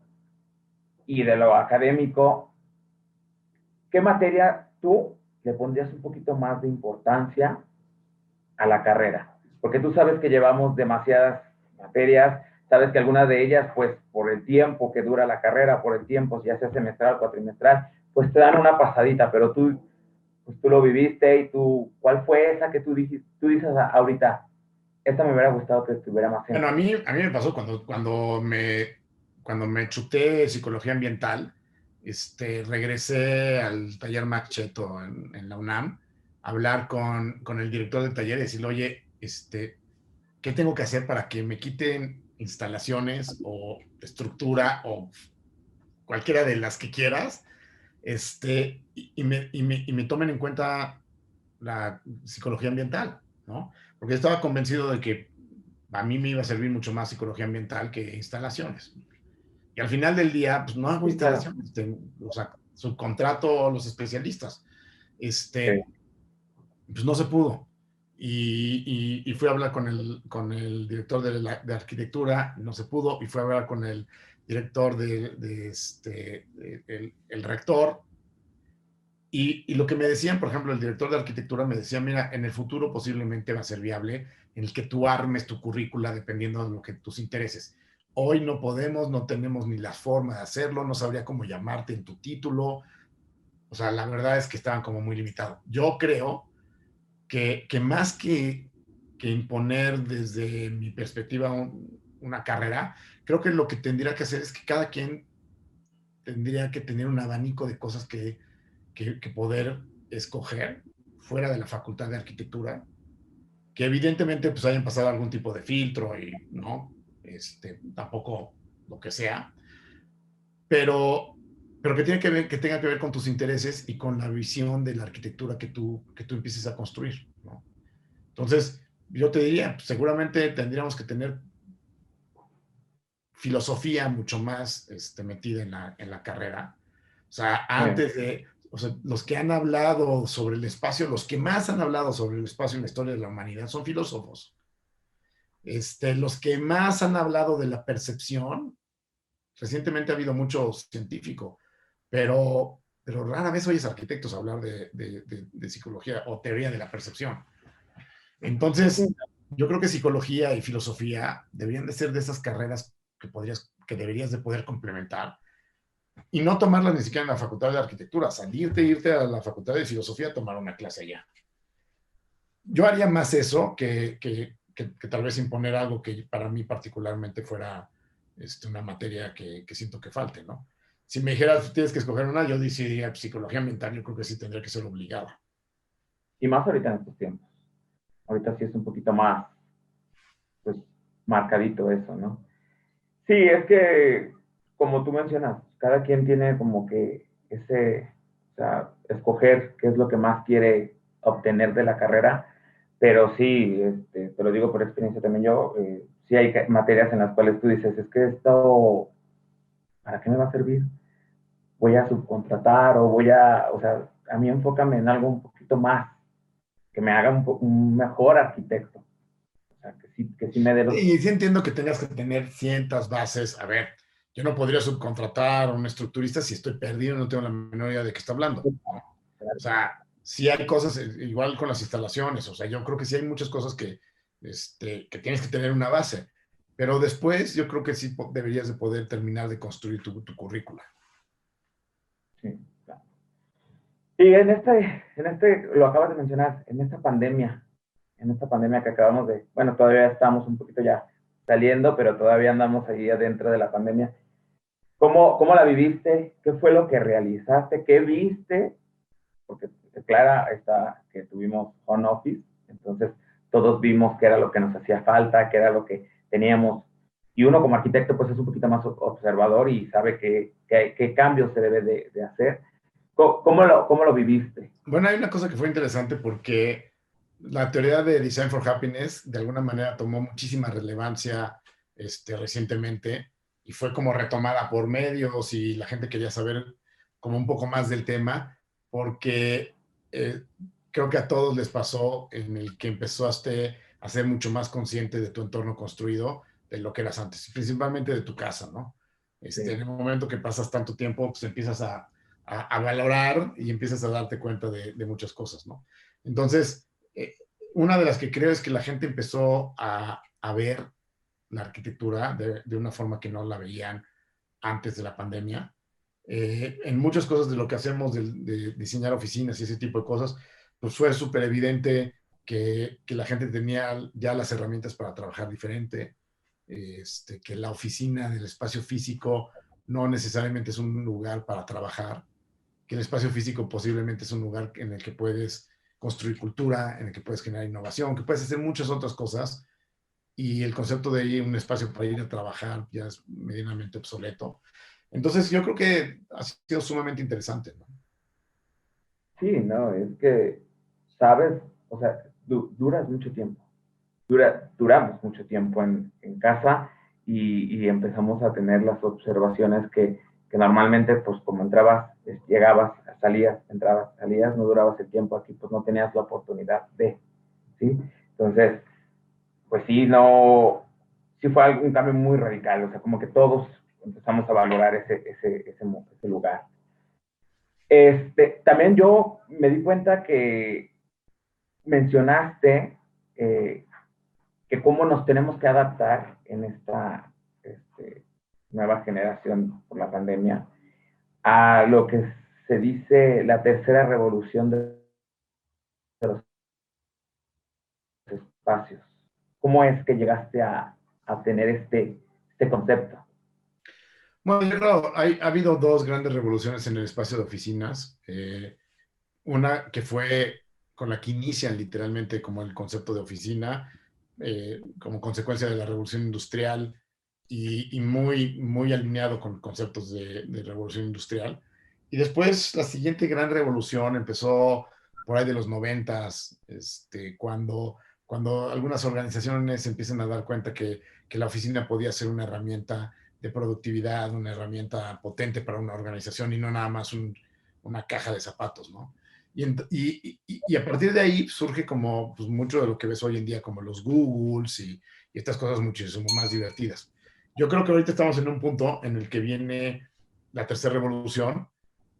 y de lo académico, ¿qué materia tú le pondrías un poquito más de importancia a la carrera? Porque tú sabes que llevamos demasiadas materias, sabes que algunas de ellas, pues por el tiempo que dura la carrera, por el tiempo, ya sea semestral, cuatrimestral, pues te dan una pasadita, pero tú lo viviste y ¿cuál fue esa que tú dices ahorita? Esta me hubiera gustado que estuviera más Bueno, a énfasis. mí, a mí me pasó cuando me chuté psicología ambiental, regresé al taller Mac Cheto en la UNAM, a hablar con el director del taller y decirle, oye, ¿qué tengo que hacer para que me quiten instalaciones o estructura o cualquiera de las que quieras, y me tomen en cuenta la psicología ambiental, ¿no? Porque yo estaba convencido de que a mí me iba a servir mucho más psicología ambiental que instalaciones. Y al final del día, pues no hago Sí, claro. instalaciones, o sea, subcontrato a los especialistas. Sí. Pues no se pudo. Y fui a hablar con el director de arquitectura, no se pudo, y fui a hablar con el director el rector, y lo que me decían, por ejemplo, el director de arquitectura me decía, mira, en el futuro posiblemente va a ser viable en el que tú armes tu currícula dependiendo de lo que tus intereses. Hoy no podemos, no tenemos ni la forma de hacerlo, no sabría cómo llamarte en tu título. O sea, la verdad es que estaban como muy limitados. Yo creo que más que imponer desde mi perspectiva una carrera, creo que lo que tendría que hacer es que cada quien tendría que tener un abanico de cosas que poder escoger fuera de la facultad de arquitectura, que evidentemente pues hayan pasado algún tipo de filtro y no, tampoco lo que sea, pero, pero que tenga que ver con tus intereses y con la visión de la arquitectura que tú empieces a construir, ¿no? Entonces, yo te diría, pues, seguramente tendríamos que tener filosofía mucho más metida en la carrera. O sea, o sea, los que han hablado sobre el espacio, los que más han hablado sobre el espacio en la historia de la humanidad son filósofos. Los que más han hablado de la percepción, recientemente ha habido mucho científico, pero rara vez oyes arquitectos hablar de psicología o teoría de la percepción. Sí. Entonces, yo creo que psicología y filosofía deberían de ser de esas carreras que deberías de poder complementar y no tomarlas ni siquiera en la facultad de arquitectura, irte a la facultad de filosofía a tomar una clase allá. Yo haría más eso que tal vez imponer algo que para mí particularmente fuera una materia que siento que falte, ¿no? Si me dijeras, tienes que escoger una, yo decidiría psicología ambiental, yo creo que sí tendría que ser obligada. Y más ahorita en estos tiempos. Ahorita sí es un poquito más. marcadito eso, ¿no? Sí, es que, como tú mencionas, cada quien tiene como que o sea, escoger qué es lo que más quiere obtener de la carrera, pero sí, te lo digo por experiencia también yo, sí hay materias en las cuales tú dices, es que esto, ¿para qué me va a servir? Voy a subcontratar o sea, a mí enfócame en algo un poquito más, que me haga un mejor arquitecto, o sea, que sí me dé los... Y sí entiendo que tengas que tener ciertas bases. A ver, yo no podría subcontratar a un estructurista si estoy perdido y no tengo la menor idea de qué está hablando, ¿no? O sea, sí hay cosas, igual con las instalaciones, o sea, yo creo que sí hay muchas cosas que tienes que tener una base, pero después yo creo que sí deberías de poder terminar de construir tu currícula. Sí, claro. Y lo acabas de mencionar, en esta pandemia que acabamos de, bueno, todavía estamos un poquito ya saliendo, pero todavía andamos ahí adentro de la pandemia. ¿Cómo la viviste? ¿Qué fue lo que realizaste? ¿Qué viste? Porque Clara está que tuvimos home office, entonces todos vimos qué era lo que nos hacía falta, qué era lo que teníamos. Y uno como arquitecto pues es un poquito más observador y sabe qué cambios se debe de hacer. ¿Cómo lo viviste? Bueno, hay una cosa que fue interesante porque la teoría de Design for Happiness de alguna manera tomó muchísima relevancia recientemente y fue como retomada por medios y la gente quería saber como un poco más del tema porque eh, creo que a todos les pasó en el que empezaste a ser mucho más consciente de tu entorno construido de lo que eras antes, principalmente de tu casa, ¿no? En Sí, el momento que pasas tanto tiempo, pues empiezas a valorar y empiezas a darte cuenta de muchas cosas, ¿no? Entonces, una de las que creo es que la gente empezó a ver la arquitectura de una forma que no la veían antes de la pandemia. En muchas cosas de lo que hacemos de diseñar oficinas y ese tipo de cosas, pues fue súper evidente que la gente tenía ya las herramientas para trabajar diferente, que la oficina del espacio físico no necesariamente es un lugar para trabajar, que el espacio físico posiblemente es un lugar en el que puedes construir cultura, en el que puedes generar innovación, que puedes hacer muchas otras cosas y el concepto de ir un espacio para ir a trabajar ya es medianamente obsoleto. Entonces yo creo que ha sido sumamente interesante, ¿no? sí, no, es que, sabes, o sea, duras mucho tiempo. Duramos mucho tiempo en casa y empezamos a tener las observaciones que normalmente, pues como entrabas, llegabas, salías, entrabas, salías, no durabas el tiempo aquí, pues no tenías la oportunidad de, ¿sí? Entonces, pues sí, no, sí fue un cambio muy radical, o sea, como que todos empezamos a valorar ese lugar. También yo me di cuenta que mencionaste eh, que cómo nos tenemos que adaptar en esta nueva generación por la pandemia a lo que se dice la tercera revolución de los espacios. ¿Cómo es que llegaste a tener este concepto? Bueno, yo creo, ha habido dos grandes revoluciones en el espacio de oficinas. Una que fue con la que inician literalmente como el concepto de oficina, como consecuencia de la revolución industrial y muy, muy alineado con conceptos de revolución industrial. Y después la siguiente gran revolución empezó por ahí de los noventas, cuando algunas organizaciones se empiezan a dar cuenta que la oficina podía ser una herramienta de productividad, una herramienta potente para una organización y no nada más una caja de zapatos, ¿no? Y a partir de ahí surge como pues, mucho de lo que ves hoy en día, como los Googles y estas cosas muchísimo más divertidas. Yo creo que ahorita estamos en un punto en el que viene la tercera revolución,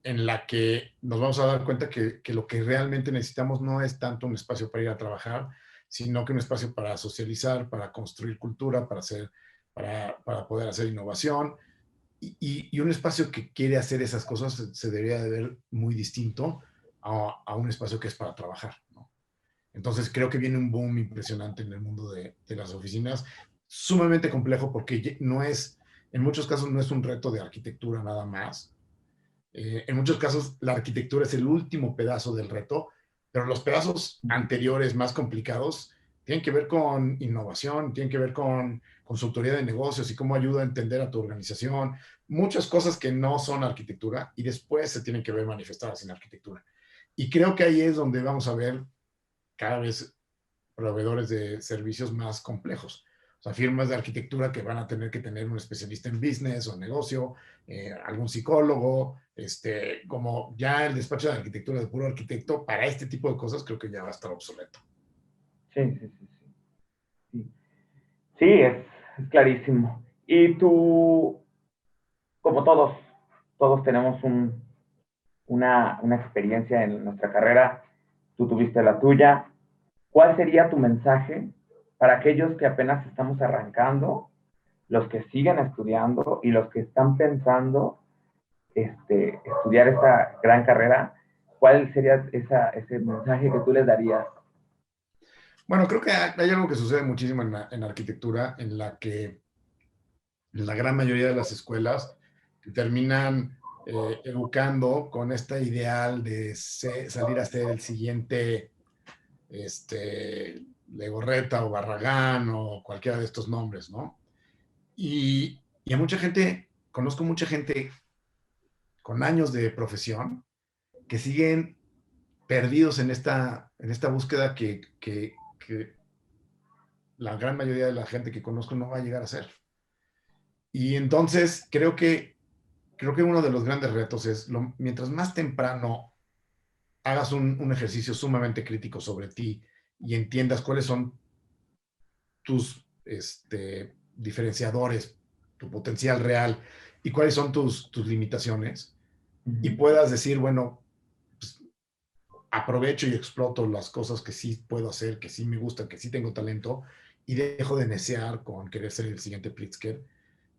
en la que nos vamos a dar cuenta que lo que realmente necesitamos no es tanto un espacio para ir a trabajar, sino que un espacio para socializar, para construir cultura, para poder hacer innovación y un espacio que quiere hacer esas cosas se debería de ver muy distinto a un espacio que es para trabajar, ¿no? Entonces creo que viene un boom impresionante en el mundo de las oficinas, sumamente complejo porque no es, en muchos casos no es un reto de arquitectura nada más. En muchos casos la arquitectura es el último pedazo del reto, pero los pedazos anteriores más complicados tienen que ver con innovación, tienen que ver con consultoría de negocios y cómo ayuda a entender a tu organización, muchas cosas que no son arquitectura y después se tienen que ver manifestadas en arquitectura. Y creo que ahí es donde vamos a ver cada vez proveedores de servicios más complejos. O sea, firmas de arquitectura que van a tener que tener un especialista en business o negocio, algún psicólogo, como ya el despacho de arquitectura de puro arquitecto, para este tipo de cosas creo que ya va a estar obsoleto. Sí, sí, sí, sí. Sí, sí es clarísimo. Y tú, como todos tenemos una experiencia en nuestra carrera, tú tuviste la tuya. ¿Cuál sería tu mensaje para aquellos que apenas estamos arrancando, los que siguen estudiando y los que están pensando estudiar esta gran carrera? ¿Cuál sería ese mensaje que tú les darías? Bueno, creo que hay algo que sucede muchísimo en arquitectura, en la que la gran mayoría de las escuelas terminan educando con este ideal de salir a ser el siguiente Legorreta o Barragán o cualquiera de estos nombres, ¿no? Y a mucha gente, conozco mucha gente con años de profesión que siguen perdidos en esta búsqueda que la gran mayoría de la gente que conozco no va a llegar a ser. Y entonces creo que uno de los grandes retos es, mientras más temprano hagas un ejercicio sumamente crítico sobre ti y entiendas cuáles son tus diferenciadores, tu potencial real y cuáles son tus limitaciones, y puedas decir, bueno, pues, aprovecho y exploto las cosas que sí puedo hacer, que sí me gustan, que sí tengo talento, y dejo de necear con querer ser el siguiente Pritzker,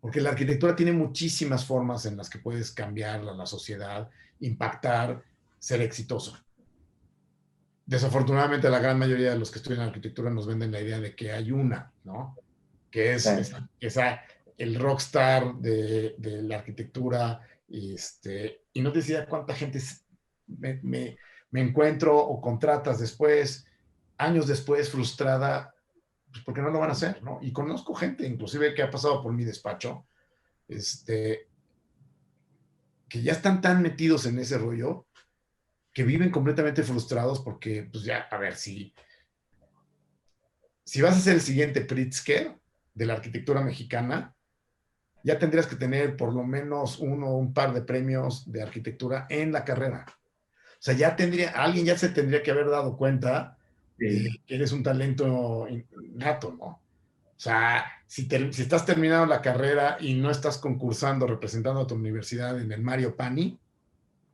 porque la arquitectura tiene muchísimas formas en las que puedes cambiar la sociedad, impactar, ser exitoso. Desafortunadamente, la gran mayoría de los que estudian arquitectura nos venden la idea de que hay una, ¿no? Que es Sí. el rockstar de la arquitectura, y no te decía cuánta gente me, me, me encuentro o contratas después, años después, frustrada, pues porque no lo van a hacer, ¿no? Y conozco gente, inclusive, que ha pasado por mi despacho, este, que ya están tan metidos en ese rollo que viven completamente frustrados porque, pues ya, a ver, si vas a ser el siguiente Pritzker de la arquitectura mexicana, ya tendrías que tener por lo menos uno o un par de premios de arquitectura en la carrera. O sea, alguien ya se tendría que haber dado cuenta de Sí. que eres un talento nato, ¿no? O sea, si estás terminando la carrera y no estás concursando, representando a tu universidad en el Mario Pani,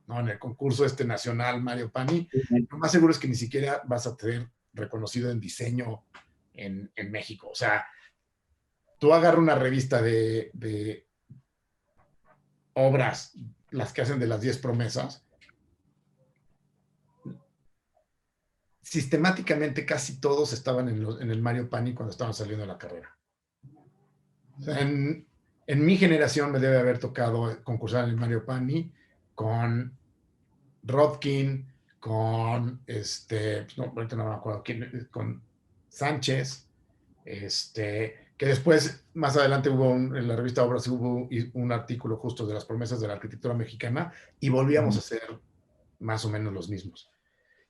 ¿no? En el concurso nacional Mario Pani, lo más seguro es que ni siquiera vas a ser reconocido en diseño en México. O sea, tú agarras una revista de obras, las que hacen de las 10 promesas, sistemáticamente casi todos estaban en el Mario Pani cuando estaban saliendo de la carrera. O sea, en mi generación me debe haber tocado concursar en el Mario Pani con Rodkin, con no, ahorita no me acuerdo quién, con Sánchez, que después, más adelante en la revista Obras hubo un artículo justo de las promesas de la arquitectura mexicana y volvíamos a ser más o menos los mismos.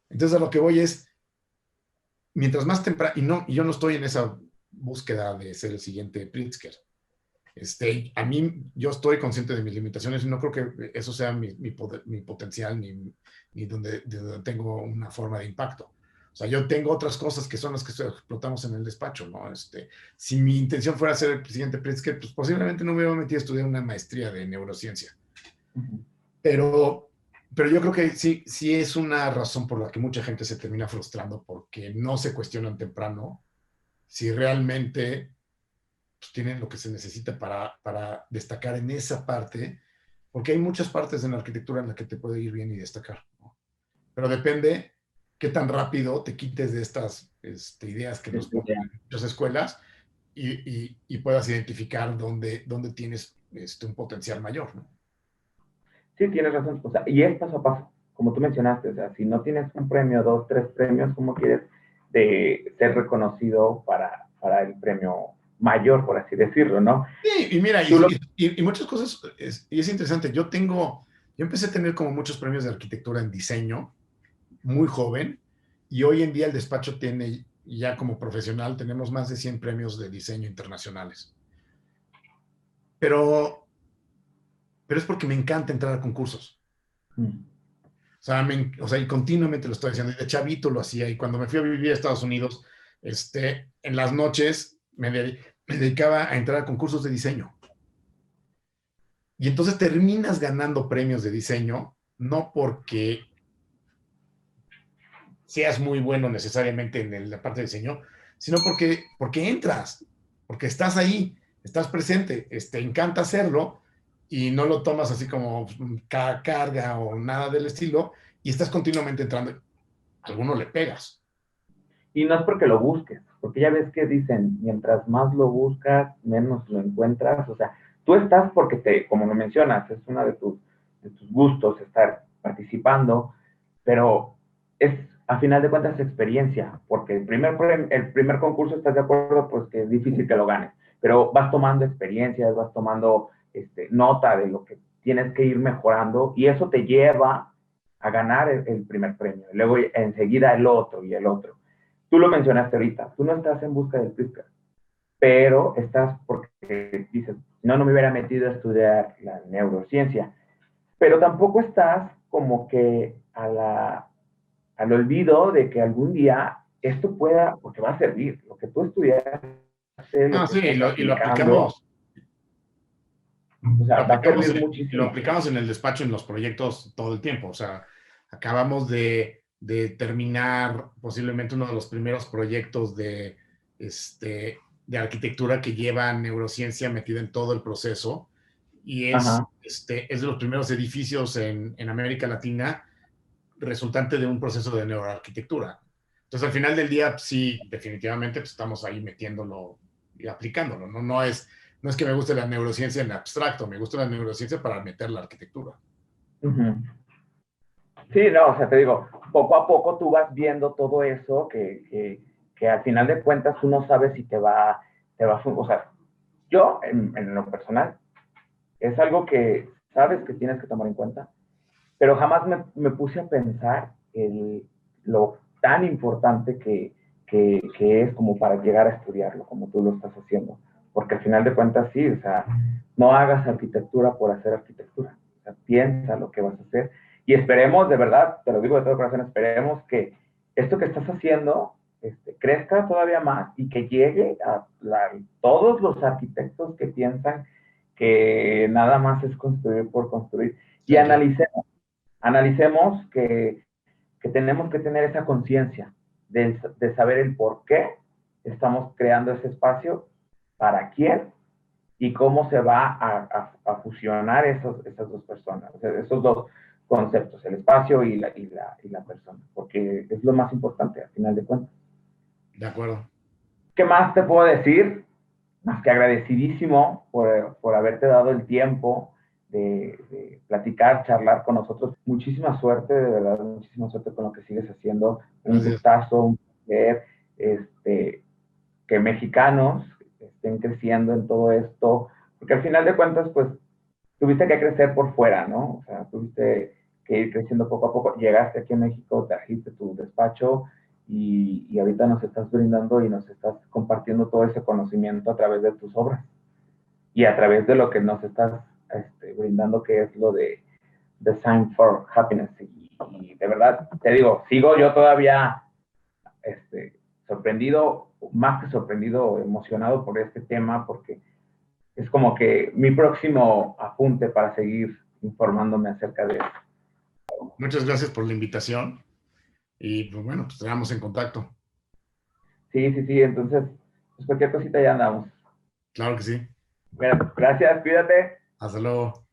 Entonces a lo que voy es, mientras más temprano, y yo no estoy en esa búsqueda de ser el siguiente Pritzker. A mí, yo estoy consciente de mis limitaciones y no creo que eso sea mi potencial ni de donde tengo una forma de impacto. O sea, yo tengo otras cosas que son las que explotamos en el despacho, ¿no? Si mi intención fuera ser el siguiente Pritzker, pues posiblemente no me hubiera metido a estudiar una maestría de neurociencia. Pero, pero yo creo que sí es una razón por la que mucha gente se termina frustrando porque no se cuestionan temprano si realmente pues, tienen lo que se necesita para destacar en esa parte, porque hay muchas partes en la arquitectura en las que te puede ir bien y destacar, ¿no? Pero depende qué tan rápido te quites de estas ideas que nos ponen en muchas escuelas y puedas identificar dónde tienes un potencial mayor, ¿no? Sí, tienes razón. O sea, y es paso a paso, como tú mencionaste. O sea, si no tienes un premio, dos, tres premios, ¿cómo quieres de ser reconocido para el premio mayor, por así decirlo, ¿no? Sí, y mira, y muchas cosas, y es interesante, yo empecé a tener como muchos premios de arquitectura en diseño, muy joven, y hoy en día el despacho tiene, ya como profesional, tenemos más de 100 premios de diseño internacionales. Pero es porque me encanta entrar a concursos. O sea, y continuamente lo estoy haciendo. Y de chavito lo hacía. Y cuando me fui a vivir a Estados Unidos, en las noches me dedicaba a entrar a concursos de diseño. Y entonces terminas ganando premios de diseño, no porque seas muy bueno necesariamente en la parte de diseño, sino porque entras, porque estás ahí, estás presente, te encanta hacerlo y no lo tomas así como carga o nada del estilo y estás continuamente entrando. A alguno le pegas. Y no es porque lo busques, porque ya ves que dicen, mientras más lo buscas, menos lo encuentras. O sea, tú estás porque como lo mencionas, es uno de tus gustos estar participando, pero es, a final de cuentas, experiencia, porque el primer concurso, ¿estás de acuerdo? Pues que es difícil que lo ganes, pero vas tomando experiencias, vas tomando nota de lo que tienes que ir mejorando, y eso te lleva a ganar el primer premio, y luego enseguida el otro y el otro. Tú lo mencionaste ahorita, tú no estás en busca del Pritzker, pero estás porque dices, no me hubiera metido a estudiar la neurociencia, pero tampoco estás como que al olvido de que algún día esto pueda, porque va a servir, lo que tú estudiaste, Sí, y lo aplicamos. O sea, va a servir muchísimo. Lo aplicamos en el despacho, en los proyectos todo el tiempo. O sea, acabamos de terminar posiblemente uno de los primeros proyectos de arquitectura que lleva neurociencia metida en todo el proceso y es de los primeros edificios en América Latina resultante de un proceso de neuroarquitectura. Entonces, al final del día, sí, definitivamente pues, estamos ahí metiéndolo y aplicándolo. No es que me guste la neurociencia en abstracto, me gusta la neurociencia para meter la arquitectura. Sí, no, o sea, te digo, poco a poco tú vas viendo todo eso que al final de cuentas tú no sabes si te va a o sea, yo en lo personal es algo que sabes que tienes que tomar en cuenta, pero jamás me puse a pensar lo tan importante que es como para llegar a estudiarlo, como tú lo estás haciendo, porque al final de cuentas sí, o sea, no hagas arquitectura por hacer arquitectura, o sea, piensa lo que vas a hacer. Y esperemos, de verdad, te lo digo de todo corazón, esperemos que esto que estás haciendo crezca todavía más y que llegue a todos los arquitectos que piensan que nada más es construir por construir. Y analicemos que tenemos que tener esa conciencia de saber el por qué estamos creando ese espacio, para quién y cómo se va a fusionar esas dos personas, o sea, esos dos conceptos, el espacio y la persona, porque es lo más importante al final de cuentas. De acuerdo. ¿Qué más te puedo decir? Más que agradecidísimo por haberte dado el tiempo de platicar, charlar con nosotros. Muchísima suerte, de verdad, muchísima suerte con lo que sigues haciendo. Un gustazo, un placer, que mexicanos estén creciendo en todo esto, porque al final de cuentas, pues, tuviste que crecer por fuera, ¿no? O sea, tuviste que ir creciendo poco a poco. Llegaste aquí a México, trajiste tu despacho y ahorita nos estás brindando y nos estás compartiendo todo ese conocimiento a través de tus obras y a través de lo que nos estás brindando, que es lo de Design for Happiness. Y de verdad, te digo, sigo yo todavía sorprendido, más que sorprendido, emocionado por este tema, porque es como que mi próximo apunte para seguir informándome acerca de esto. Muchas gracias por la invitación y pues bueno, pues quedamos en contacto. Sí, entonces pues cualquier cosita ya andamos. Claro que sí. Bueno, gracias, cuídate. Hasta luego.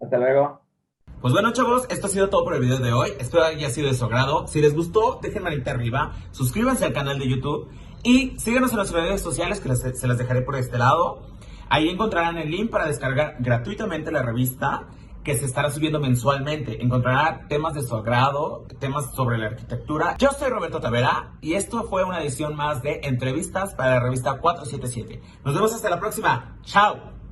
Hasta luego. Pues bueno, chavos, esto ha sido todo por el video de hoy. Espero que haya sido de su agrado. Si les gustó, dejen manita arriba, suscríbanse al canal de YouTube y síganos en nuestras redes sociales, que se las dejaré por este lado. Ahí encontrarán el link para descargar gratuitamente la revista que se estará subiendo mensualmente. Encontrará temas de su agrado, temas sobre la arquitectura. Yo soy Roberto Tavera y esto fue una edición más de Entrevistas para la revista 477. Nos vemos hasta la próxima. ¡Chao!